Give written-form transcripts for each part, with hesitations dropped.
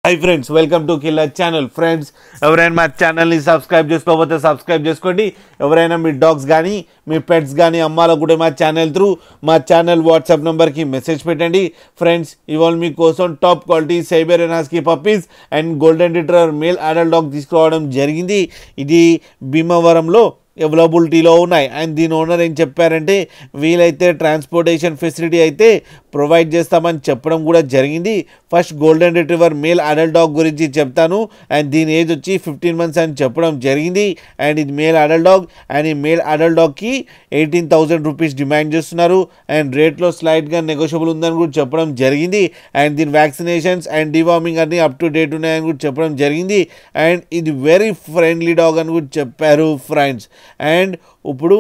Hi friends, welcome to Killer Channel. Friends, ఎవరైనా మా ఛానల్ని సబ్స్క్రైబ్ చేసుకోకపోతే సబ్స్క్రైబ్ చేసుకోండి. ఎవరైనా మీ డాగ్స్ కానీ మీ పెట్స్ కానీ అమ్మాలకు కూడా మా ఛానల్ త్రూ మా ఛానల్ వాట్సాప్ నెంబర్కి మెసేజ్ పెట్టండి. ఫ్రెండ్స్, ఇవాళ మీకోసం top quality Siberian husky puppies and golden retriever male adult dog తీసుకురావడం జరిగింది. ఇది భీమవరంలో అవైలబిలిటీలో ఉన్నాయి. అండ్ దీని ఓనర్ ఏం చెప్పారంటే వీలైతే ట్రాన్స్పోర్టేషన్ ఫెసిలిటీ అయితే ప్రొవైడ్ చేస్తామని చెప్పడం కూడా జరిగింది. First golden retriever male adult dog గురించి చెప్తాను. అండ్ దీని ఏజ్ వచ్చి 15 months అని చెప్పడం జరిగింది. అండ్ ఇది మేల్ అడల్ట్ డాగ్. అండ్ ఈ మేల్ అడల్ట్ డాగ్కి 18,000 రూపీస్ డిమాండ్ చేస్తున్నారు. అండ్ రేట్లో స్లైట్గా నెగోషియబుల్ ఉందని కూడా చెప్పడం జరిగింది. అండ్ దీని వ్యాక్సినేషన్స్ అండ్ డివార్మింగ్ అన్ని అప్ టు డేట్ ఉన్నాయని కూడా చెప్పడం జరిగింది. అండ్ ఇది వెరీ ఫ్రెండ్లీ డాగ్ అని కూడా చెప్పారు ఫ్రెండ్స్. అండ్ ఇప్పుడు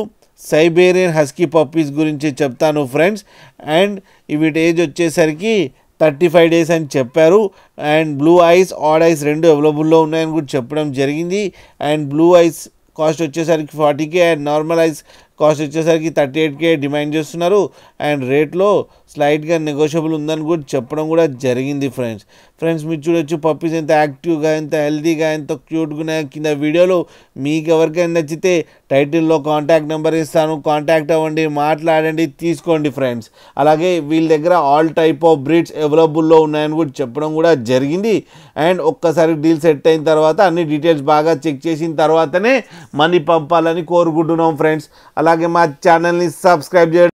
సైబేరియన్ హస్కీ పప్పీస్ గురించి చెప్తాను ఫ్రెండ్స్. అండ్ వీటి ఏజ్ వచ్చేసరికి 35 days అని చెప్పారు. And blue eyes odd eyes రెండు అవైలబుల్లో ఉన్నాయని కూడా చెప్పడం జరిగింది. అండ్ బ్లూ ఐస్ కాస్ట్ వచ్చేసరికి 40K and normal ice cost వచ్చేసరికి 38K డిమాండ్ చేస్తున్నారు. అండ్ రేట్లో స్లైట్గా నెగోషియబుల్ ఉందని కూడా చెప్పడం కూడా జరిగింది ఫ్రెండ్స్. మీరు చూడొచ్చు పప్పీస్ ఎంత యాక్టివ్గా, ఎంత హెల్తీగా, ఎంత క్యూట్గా ఉన్నాయో. కింద వీడియోలో మీకు ఎవరికైనా నచ్చితే టైటిల్లో కాంటాక్ట్ నెంబర్ ఇస్తాను, కాంటాక్ట్ అవ్వండి, మాట్లాడండి, తీసుకోండి ఫ్రెండ్స్. అలాగే వీళ్ళ దగ్గర ఆల్ టైప్ ఆఫ్ బ్రీడ్స్ అవైలబుల్లో ఉన్నాయని కూడా చెప్పడం కూడా జరిగింది. అండ్ ఒక్కసారి డీల్ సెట్ అయిన తర్వాత అన్ని డీటెయిల్స్ బాగా చెక్ చేసిన తర్వాతనే మనీ పంపాలని కోరుకుంటున్నాం ఫ్రెండ్స్. అలాగే మా ఛానల్ని సబ్స్క్రైబ్ చేయండి.